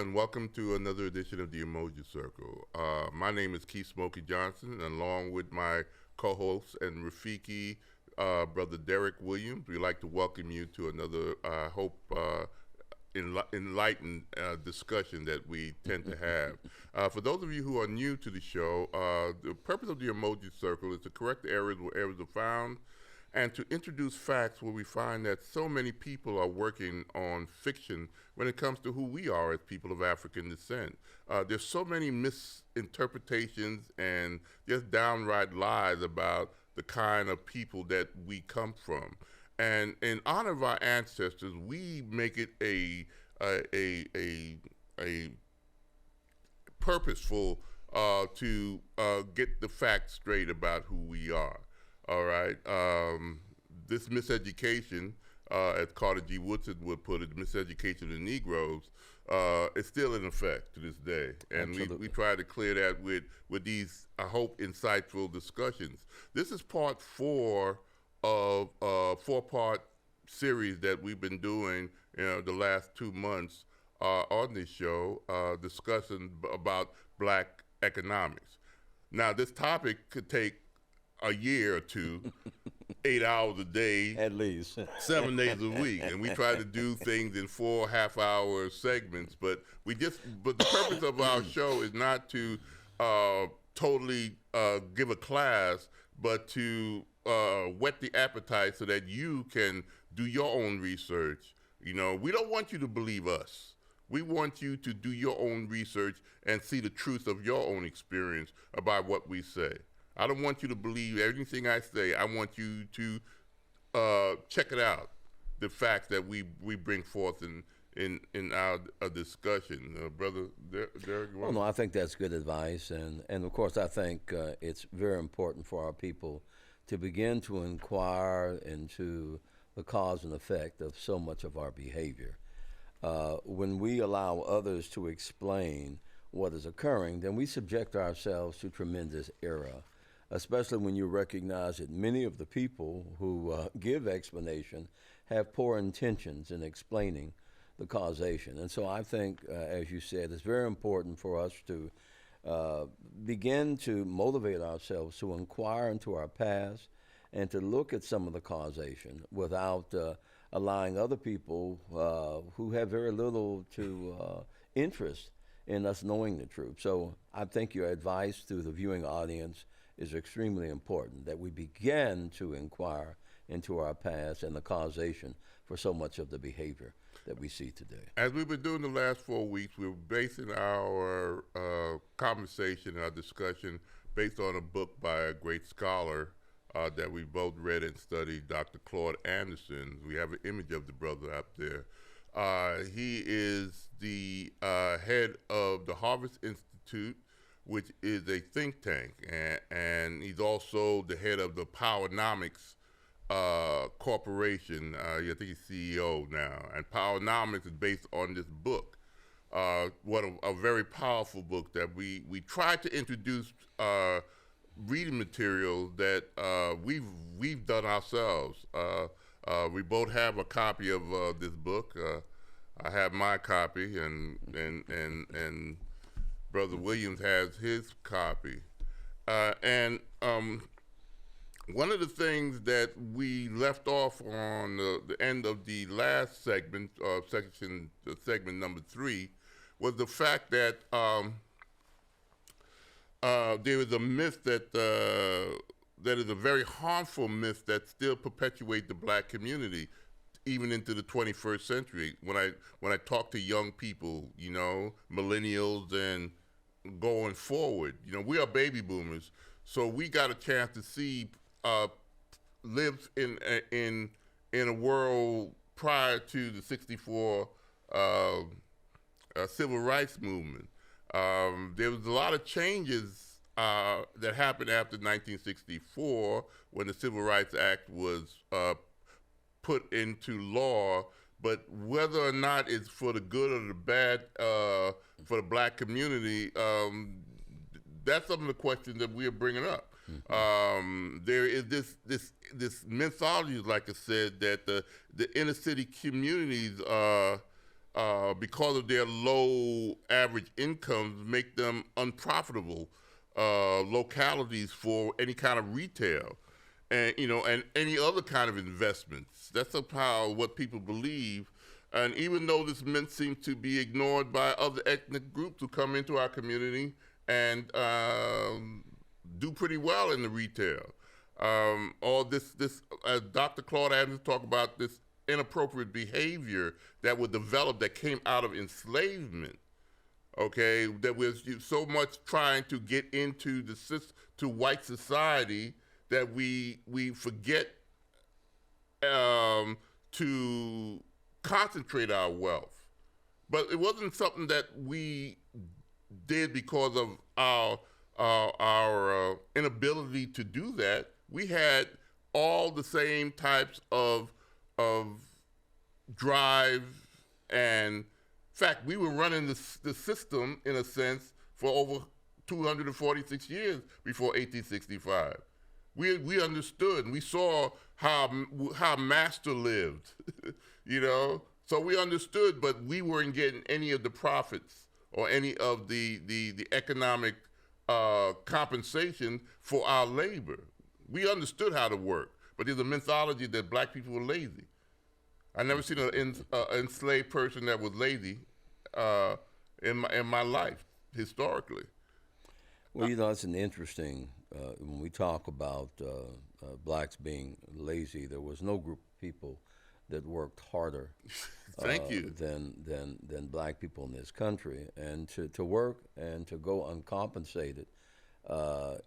and welcome to another edition of the Umoja Circle. My name is Keith Smokey Johnson, and along with my co-host and Rafiki, brother Derek Williams, we'd like to welcome you to another, enlightened discussion that we tend to have. For those of you who are new to the show, the purpose of the Emoji Circle is to correct errors where errors are found and to introduce facts where we find that so many people are working on fiction when it comes to who we are as people of African descent. There's so many misinterpretations and just downright lies about the kind of people that we come from. And in honor of our ancestors, we make it a purposeful to get the facts straight about who we are. All right. This miseducation, as Carter G. Woodson would put it, miseducation of the Negroes, is still in effect to this day. And we try to clear that with these, I hope, insightful discussions. This is part 4 of a 4-part series that we've been doing the last 2 months on this show, discussing about black economics. Now, this topic could take a year or two, 8 hours a day, at least 7 days a week, and we try to do things in 4 half-hour segments. But the purpose of our show is not to totally give a class, but to whet the appetite so that you can do your own research. You know, we don't want you to believe us. We want you to do your own research and see the truth of your own experience about what we say. I don't want you to believe everything I say. I want you to check it out, the facts that we bring forth in our discussion. Brother Derek? Well, no, I think that's good advice. And of course, I think it's very important for our people to begin to inquire into the cause and effect of so much of our behavior. When we allow others to explain what is occurring, then we subject ourselves to tremendous error, especially when you recognize that many of the people who give explanation have poor intentions in explaining the causation. And so I think, as you said, it's very important for us to begin to motivate ourselves to inquire into our past and to look at some of the causation without allowing other people who have very little to interest in us knowing the truth. So I think your advice to the viewing audience is extremely important, that we begin to inquire into our past and the causation for so much of the behavior that we see today. As we've been doing the last 4 weeks, we're basing our conversation, our discussion, based on a book by a great scholar that we both read and studied, Dr. Claude Anderson. We have an image of the brother up there. He is the head of the Harvest Institute, which is a think tank, and he's also the head of the Powernomics Corporation. I think he's CEO now, and Powernomics is based on this book. What a very powerful book that we try to introduce reading material that we've done ourselves. We both have a copy of this book. I have my copy, and Brother Williams has his copy. And one of the things that we left off on the end of the last segment, segment number 3, was the fact that there is a myth that is a very harmful myth that still perpetuates the black community even into the 21st century. When I talk to young people, you know, millennials and going forward, you know, we are baby boomers, so we got a chance to see live in a world prior to the '64 civil rights movement. There was a lot of changes that happened after 1964 when the Civil Rights Act was put into law, but whether or not it's for the good or the bad for the black community, that's some of the questions that we are bringing up. There is this mythology, like I said, that the inner city communities because of their low average incomes, make them unprofitable localities for any kind of retail, and and any other kind of investments. That's somehow what people believe. And even though this mint seems to be ignored by other ethnic groups who come into our community and do pretty well in the retail, all this, Dr. Claude Adams talked about this inappropriate behavior that would develop that came out of enslavement. Okay, that was so much trying to get into to white society that we forget to concentrate our wealth. But it wasn't something that we did because of our inability to do that. We had all the same types of drive, and in fact, we were running the system in a sense for over 246 years before 1865. We understood and we saw how master lived, So we understood, but we weren't getting any of the profits or any of the economic compensation for our labor. We understood how to work, but there's a mythology that black people were lazy. I never seen an enslaved person that was lazy in my life historically. Well, it's an interesting, when we talk about blacks being lazy, there was no group of people that worked harder Thank you. than black people in this country. And to work and to go uncompensated,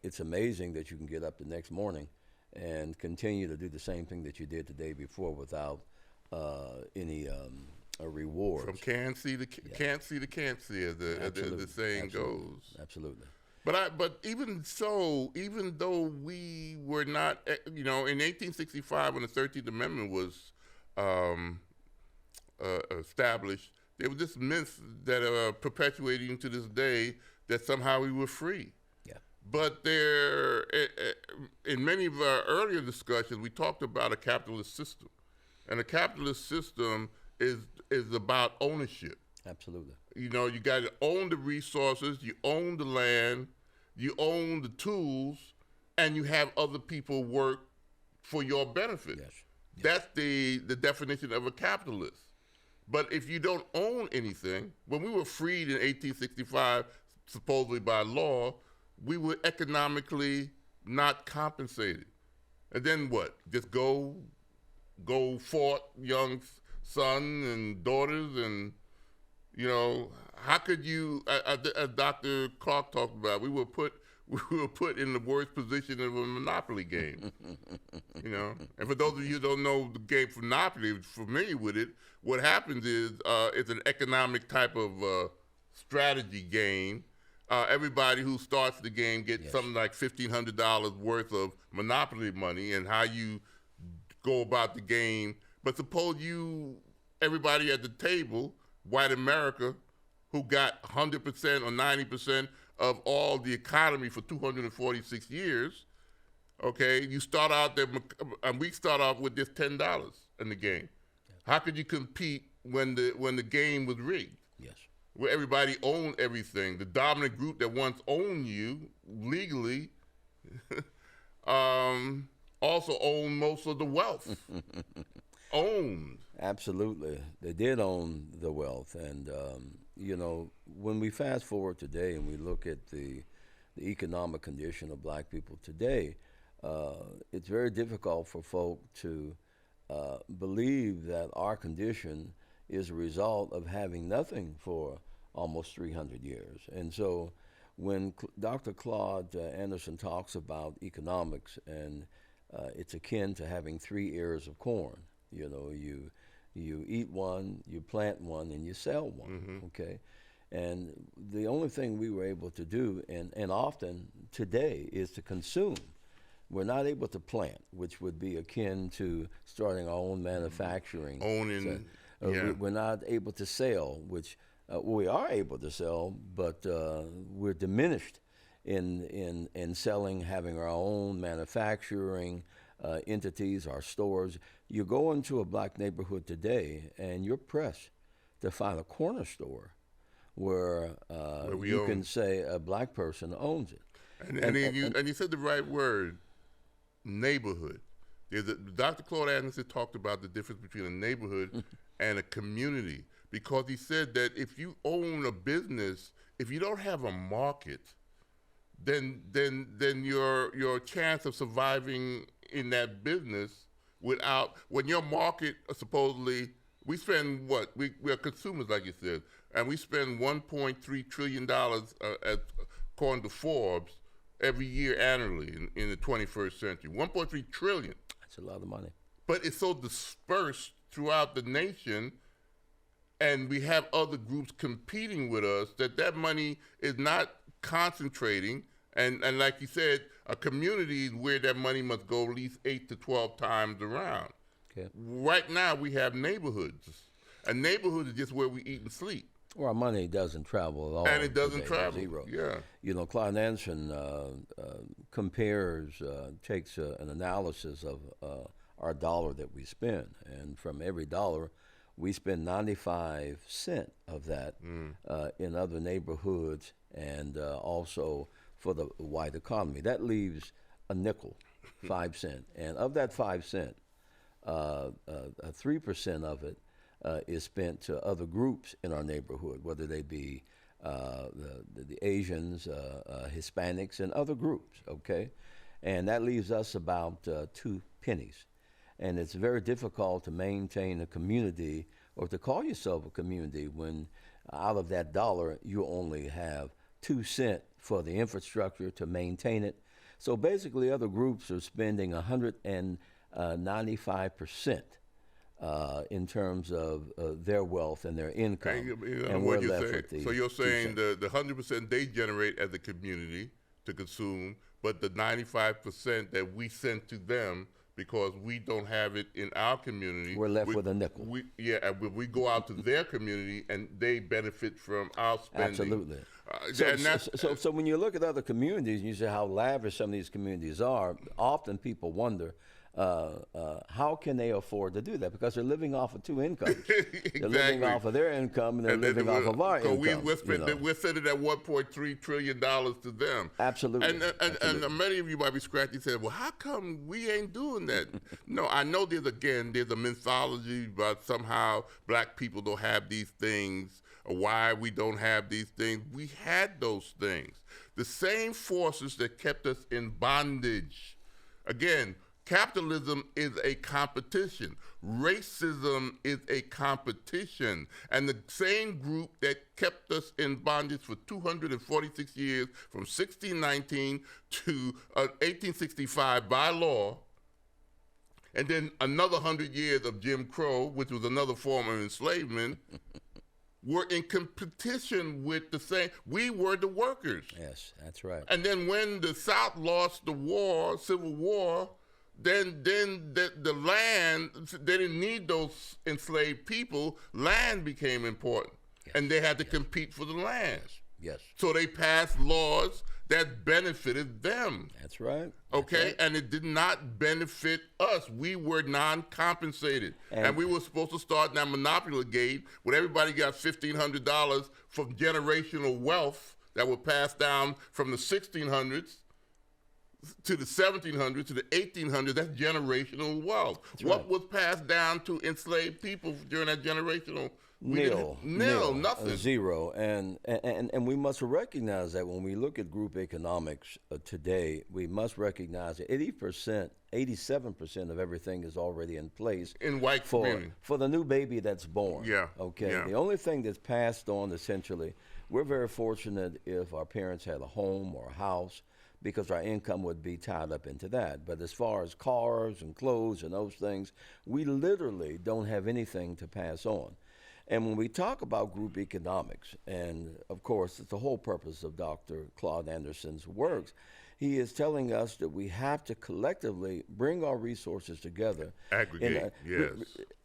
it's amazing that you can get up the next morning and continue to do the same thing that you did the day before without any reward. From can't see to can't see, as the saying goes. Absolutely. But even so, even though we were not, in 1865 when the 13th Amendment was established, there was this myth that perpetuating to this day that somehow we were free. Yeah. But in many of our earlier discussions, we talked about a capitalist system. And a capitalist system is about ownership. Absolutely. You got to own the resources, you own the land, you own the tools, and you have other people work for your benefit. Yes. That's the definition of a capitalist. But if you don't own anything, when we were freed in 1865, supposedly by law, we were economically not compensated. And then what? Just go forth young sons and daughters, and how could you, as Dr. Clark talked about, we were put in the worst position of a Monopoly game. And for those of you who don't know the game Monopoly, familiar with it, what happens is it's an economic type of strategy game. Everybody who starts the game gets something like $1,500 worth of Monopoly money, and how you go about the game. But suppose everybody at the table, white America, who got 100% or 90% of all the economy for 246 years, okay, you start out there, and we start off with just $10 in the game. How could you compete when the game was rigged? Yes. Where everybody owned everything. The dominant group that once owned you legally also owned most of the wealth. Owned. Absolutely. They did own the wealth. And, when we fast forward today and we look at the economic condition of black people today, it's very difficult for folk to believe that our condition is a result of having nothing for almost 300 years. And so when Dr. Claude Anderson talks about economics, and it's akin to having 3 ears of corn, you eat one, you plant one, and you sell one, Mm-hmm. okay? And the only thing we were able to do, and often today, is to consume. We're not able to plant, which would be akin to starting our own manufacturing. Owning, We're not able to sell, which we are able to sell, but we're diminished in selling, having our own manufacturing entities, our stores. You go into a black neighborhood today, and you're pressed to find a corner store where we you own. can say a black person owns it. And you said the right word, neighborhood. Dr. Claude Anderson talked about the difference between a neighborhood and a community, because he said that if you own a business, if you don't have a market, then your chance of surviving in that business when your market supposedly, we spend what, we are consumers, like you said, and we spend $1.3 trillion according to Forbes every year annually in the 21st century. 1.3 trillion. That's a lot of money. But it's so dispersed throughout the nation, and we have other groups competing with us, that money is not concentrating. And like you said, a community is where that money must go at least 8 to 12 times around. Okay. Right now, we have neighborhoods. A neighborhood is just where we eat and sleep. Well, our money doesn't travel at all. And it doesn't today, travel. Zero. Yeah. You know, Claude Anderson takes an analysis of our dollar that we spend. And from every dollar, we spend 95 cents of that in other neighborhoods and also for the white economy. That leaves a nickel, 5 cents. And of that 5 cents, 3% of it is spent to other groups in our neighborhood, whether they be the Asians, Hispanics, and other groups, okay? And that leaves us about 2 pennies. And it's very difficult to maintain a community or to call yourself a community when out of that dollar you only have 2 cents for the infrastructure to maintain it. So basically other groups are spending 195% in terms of their wealth and their income. And we're left with the so you're saying 2 cents. the 100% they generate as a community to consume, but the 95% that we send to them, because we don't have it in our community, We're left with a nickel. We go out to their community and they benefit from our spending. Absolutely. So when you look at other communities and you say how lavish some of these communities are, often people wonder, how can they afford to do that? Because they're living off of 2 incomes. Exactly. They're living off of their income and they're living off of our income. We're sending that $1.3 trillion to them. Absolutely. And many of you might be scratching and saying, well, how come we ain't doing that? No, I know there's a mythology about somehow black people don't have these things, or why we don't have these things. We had those things. The same forces that kept us in bondage. Again, capitalism is a competition. Racism is a competition. And the same group that kept us in bondage for 246 years, from 1619 to 1865 by law, and then another 100 years of Jim Crow, which was another form of enslavement, were in competition with the same. We were the workers. Yes, that's right. And then when the South lost the war, Civil War, then the land, they didn't need those enslaved people. Land became important. Yes. And they had to compete for the land. Yes. So they passed laws that benefited them. That's right. Okay? That's right. And it did not benefit us. We were non-compensated. And we were supposed to start that monopoly game when everybody got $1,500 from generational wealth that were passed down from the 1600s to the 1700s to the 1800s. That's generational wealth. That's what right. was passed down to enslaved people during that generational? Nil, nothing. Zero. And we must recognize that when we look at group economics today, we must recognize that 87% of everything is already in place In white community. for the new baby that's born. Yeah. Okay. Yeah. The only thing that's passed on, essentially, we're very fortunate if our parents had a home or a house, because our income would be tied up into that. But as far as cars and clothes and those things, we literally don't have anything to pass on. And when we talk about group economics, and of course, it's the whole purpose of Dr. Claude Anderson's works, he is telling us that we have to collectively bring our resources together. Aggregate, yes.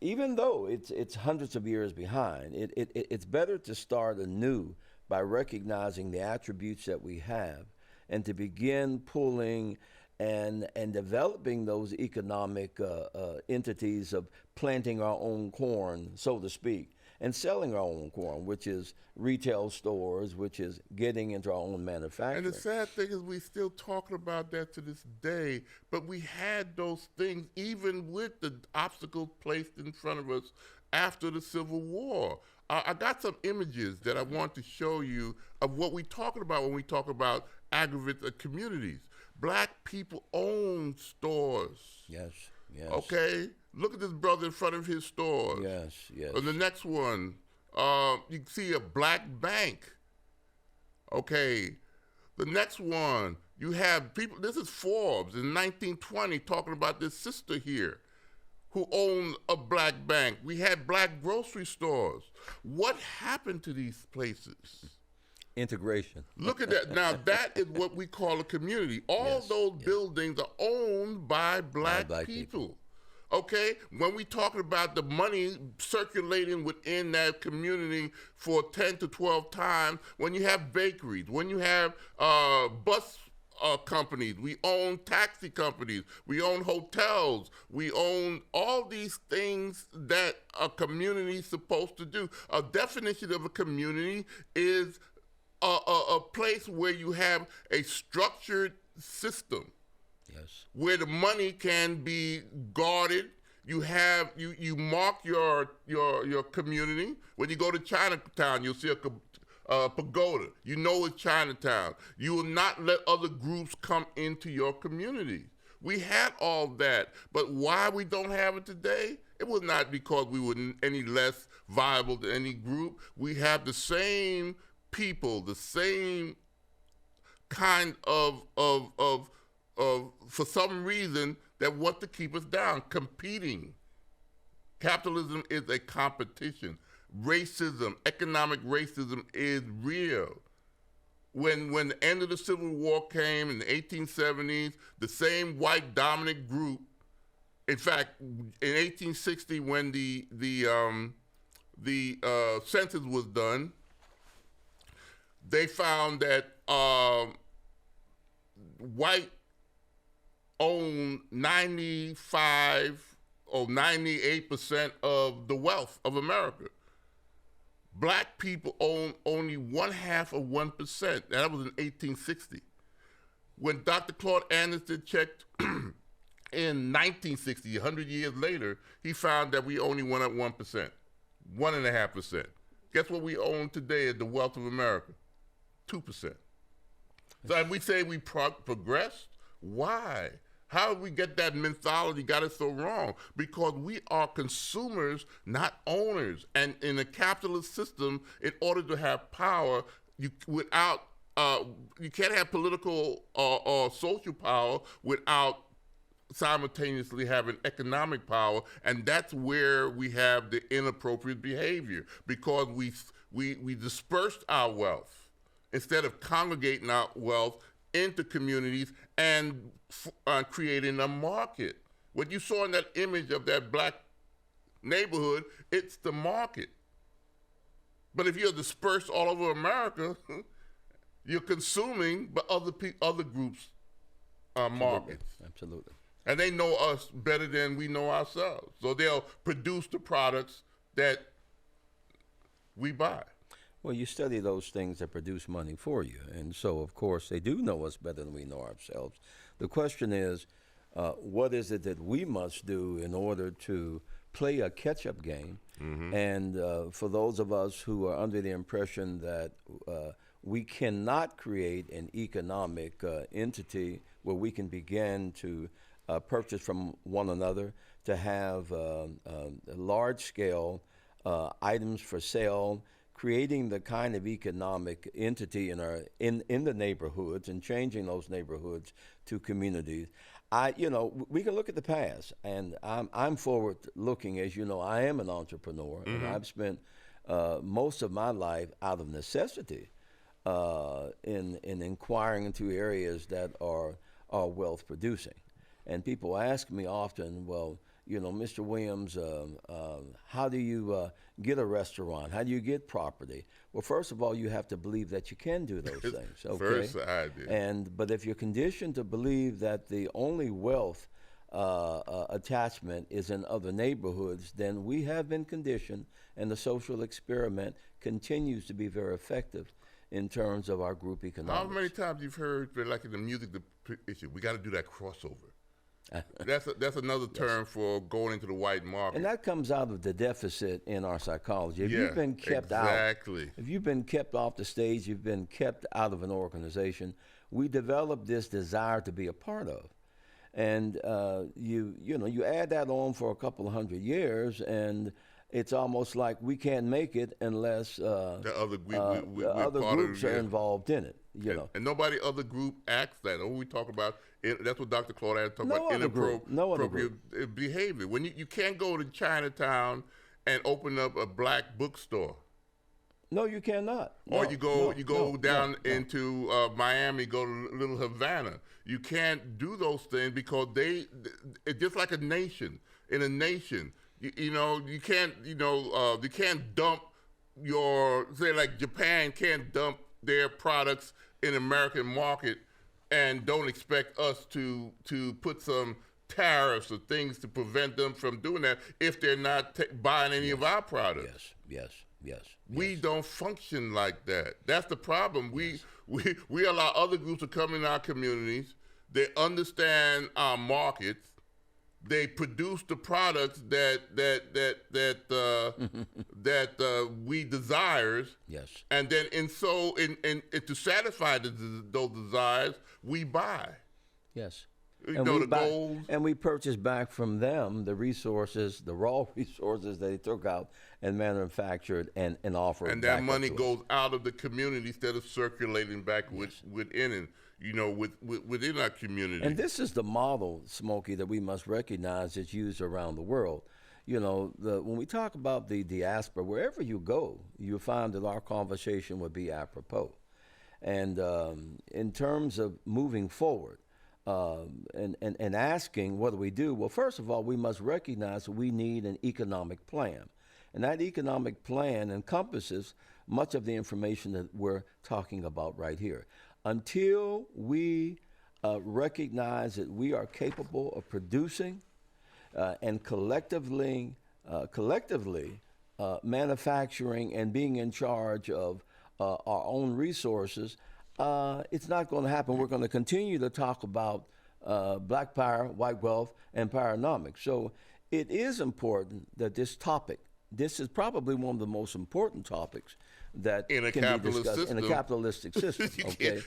Even though it's hundreds of years behind, it's better to start anew by recognizing the attributes that we have and to begin pulling and developing those economic entities of planting our own corn, so to speak, and selling our own corn, which is retail stores, which is getting into our own manufacturing. And the sad thing is we still talking about that to this day, but we had those things even with the obstacles placed in front of us after the Civil War. I got some images that I want to show you of what we're talking about when we talk about aggregate communities. Black people own stores. Yes, yes. Okay? Look at this brother in front of his stores. Yes, yes. And the next one, you can see a black bank. Okay. The next one, you have people, this is Forbes in 1920 talking about this sister here who owned a black bank. We had black grocery stores. What happened to these places? Integration. Look at that. Now, that is what we call a community. All those buildings are owned by black people. Okay? When we talk about the money circulating within that community for 10 to 12 times, when you have bakeries, when you have bus companies, we own taxi companies, we own hotels, we own all these things that a community is supposed to do. A definition of a community is a place where you have a structured system. Yes. Where the money can be guarded. You have you mark your community. When you go to Chinatown, you'll see a pagoda. You know it's Chinatown. You will not let other groups come into your community. We had all that, but why we don't have it today? It was not because we were any less viable than any group. We have the same people, the same kind of for some reason that want to keep us down, competing. Capitalism is a competition. Racism, economic racism is real. When the end of the Civil War came in the 1870s, the same white dominant group, in fact, in 1860 when the census was done, they found that white owned 95 or 98% of the wealth of America. Black people own only 0.5%. That was in 1860. When Dr. Claude Anderson checked in 1960, 100 years later, he found that we only went up 1%, 1.5%. Guess what we own today is the wealth of America? 2%. So if we say we progressed, why? How did we get that mentality, got it so wrong? Because we are consumers, not owners. And in a capitalist system, in order to have power, you can't have political or social power without simultaneously having economic power, and that's where we have the inappropriate behavior, because we dispersed our wealth instead of congregating our wealth into communities and creating a market. What you saw in that image of that black neighborhood, it's the market. But if you're dispersed all over America, you're consuming, but other groups' markets. Absolutely. And they know us better than we know ourselves. So they'll produce the products that we buy. Well, you study those things that produce money for you. And so, of course, they do know us better than we know ourselves. The question is, what is it that we must do in order to play a catch-up game? Mm-hmm. And for those of us who are under the impression that we cannot create an economic entity where we can begin to purchase from one another, to have large-scale items for sale, creating the kind of economic entity in the neighborhoods and changing those neighborhoods to communities. We can look at the past, and I'm forward looking. As you know, I am an entrepreneur, mm-hmm. and I've spent most of my life out of necessity in inquiring into areas that are wealth producing. And people ask me often, well, Mr. Williams, how do you get a restaurant? How do you get property? Well, first of all, you have to believe that you can do those things. Okay? First, I did. But if you're conditioned to believe that the only wealth attachment is in other neighborhoods, then we have been conditioned, and the social experiment continues to be very effective in terms of our group economics. How many times you've heard, like in the music issue, we got to do that crossover. That's another term for going into the white market. And that comes out of the deficit in our psychology. If you've been kept exactly. out, if you've been kept off the stage, you've been kept out of an organization, we develop this desire to be a part of. And you add that on for a couple of 100 years, and it's almost like we can't make it unless the other, other groups are involved in it. And nobody other group acts that. When we talk about that's what Dr. Claude talked about, inappropriate behavior. When you can't go to Chinatown and open up a black bookstore. No, you cannot. Or you go down into Miami, go to Little Havana. You can't do those things because it's just like a nation. In a nation, you can't dump say like Japan can't dump their products in the American market and don't expect us to put some tariffs or things to prevent them from doing that if they're not buying any of our products. Yes. We don't function like that. That's the problem. We allow other groups to come in our communities. They understand our markets. They produce the products that we desires. Yes. And then to satisfy those desires, we buy. Yes. Gold. And we purchase back from them the resources, the raw resources they took out and manufactured and offered. And that money goes out of the community instead of circulating back within within our community. And this is the model, Smokey, that we must recognize is used around the world. When we talk about the diaspora, wherever you go, you'll find that our conversation would be apropos. And in terms of moving forward, and asking what do we do? Well, first of all, we must recognize that we need an economic plan. And that economic plan encompasses much of the information that we're talking about right here. Until we recognize that we are capable of producing and collectively manufacturing and being in charge of our own resources, it's not going to happen. We're going to continue to talk about black power, white wealth, and poweronomics. So it is important that this is probably one of the most important topics that can be discussed in a capitalistic system.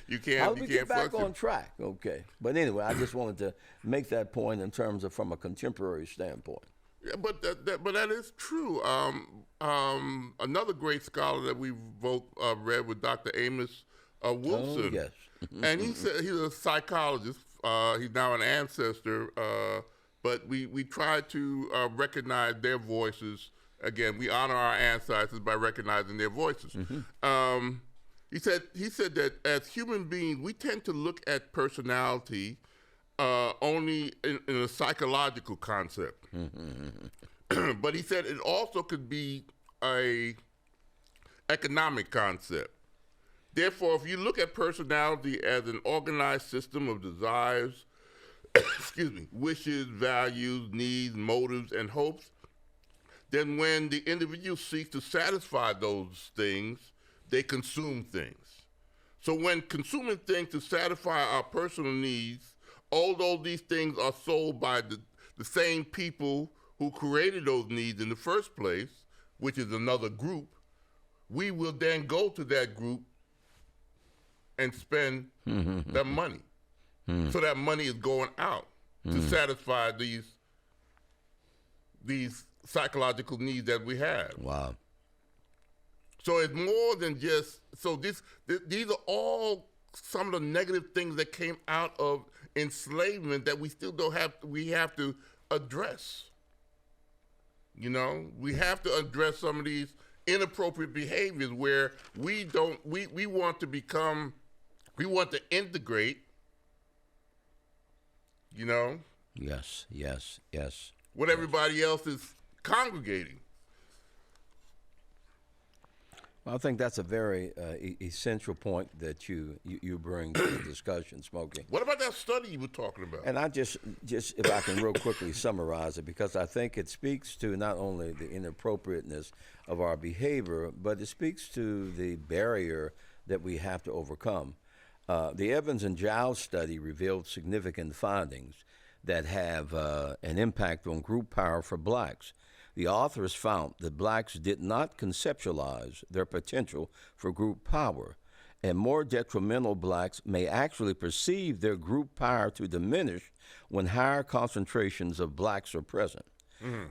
you can't. How do we get back on track? Okay. But anyway, I just wanted to make that point in terms of from a contemporary standpoint. Yeah, but that is true. Another great scholar that we both read was Dr. Amos Wilson. Oh, yes. And he said he's a psychologist. He's now an ancestor. But we try to recognize their voices. Again, we honor our ancestors by recognizing their voices. Mm-hmm. He said that as human beings, we tend to look at personality only in a psychological concept. Mm-hmm. But he said it also could be a economic concept. Therefore, if you look at personality as an organized system of desires, wishes, values, needs, motives, and hopes, then when the individual seeks to satisfy those things, they consume things. So when consuming things to satisfy our personal needs, although these things are sold by the same people who created those needs in the first place, which is another group, we will then go to that group and spend that money. So that money is going out to satisfy these psychological needs that we have. Wow. So it's more than just, these are all some of the negative things that came out of enslavement that we still we have to address. We have to address some of these inappropriate behaviors where we want to integrate, Yes. what everybody else is congregating. I think that's a very essential point that you bring to the discussion, Smokey. What about that study you were talking about? And I just if I can real quickly summarize it, because I think it speaks to not only the inappropriateness of our behavior, but it speaks to the barrier that we have to overcome. The Evans and Giles study revealed significant findings that have an impact on group power for blacks. The authors found that blacks did not conceptualize their potential for group power, and more detrimental blacks may actually perceive their group power to diminish when higher concentrations of blacks are present.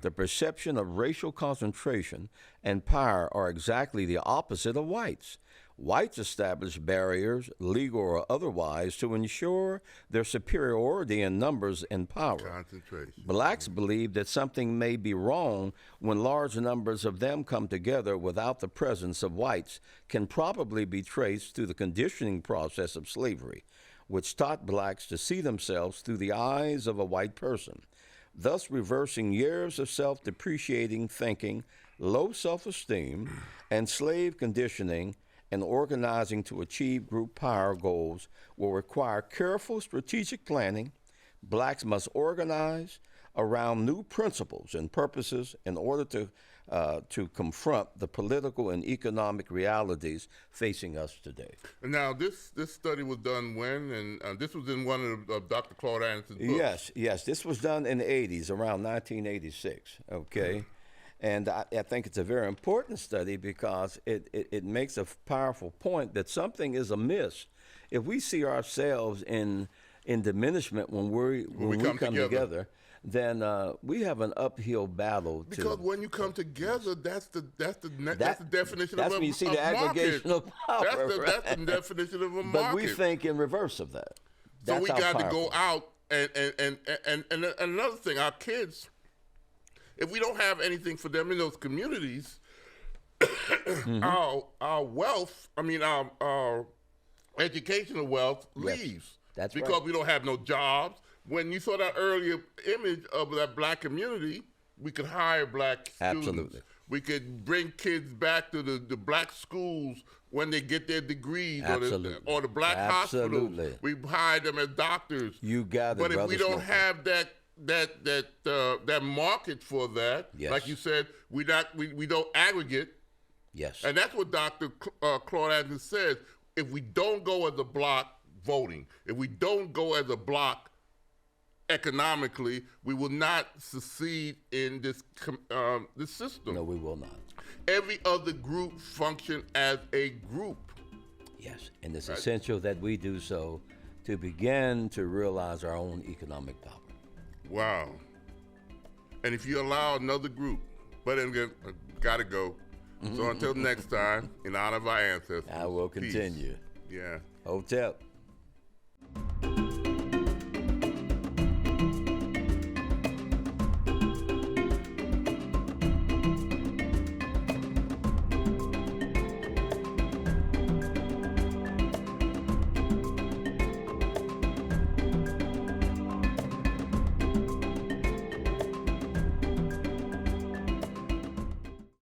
The perception of racial concentration and power are exactly the opposite of whites. Whites establish barriers, legal or otherwise, to ensure their superiority in numbers and power. Concentration. Blacks believe that something may be wrong when large numbers of them come together without the presence of whites can probably be traced to the conditioning process of slavery, which taught blacks to see themselves through the eyes of a white person, thus reversing years of self-depreciating thinking, low self-esteem, and slave conditioning. And organizing to achieve group power goals will require careful strategic planning. Blacks must organize around new principles and purposes in order to confront the political and economic realities facing us today. Now, this study was done when? And this was in one of Dr. Claude Anderson's books. Yes. This was done in the 80s, around 1986, okay? And I think it's a very important study because it makes a powerful point that something is amiss if we see ourselves in diminishment when we come together. Then we have an uphill battle. Because when you come together, that's the definition that's of when you see a the aggregation market. of power. That's the definition of a market. But we think in reverse of that. So we got to go out and another thing, our kids. If we don't have anything for them in those communities, our wealth, our educational wealth leaves. That's because right. we don't have no jobs. When you saw that earlier image of that black community, we could hire black students. Absolutely. We could bring kids back to the black schools when they get their degrees, or the black hospitals. We hire them as doctors. You got it, But if Brother we don't Smoker. have that market for that, Yes. like you said, we don't aggregate. Yes. And that's what Dr. Claude Anderson says. If we don't go as a block voting, if we don't go as a block economically, we will not succeed in this system. No, we will not. Every other group function as a group. Yes, and it's essential that we do so to begin to realize our own economic power. Wow. And if you allow another group, but then gotta go. So until next time, in honor of our ancestors. I will peace. continue. Yeah. Hotel.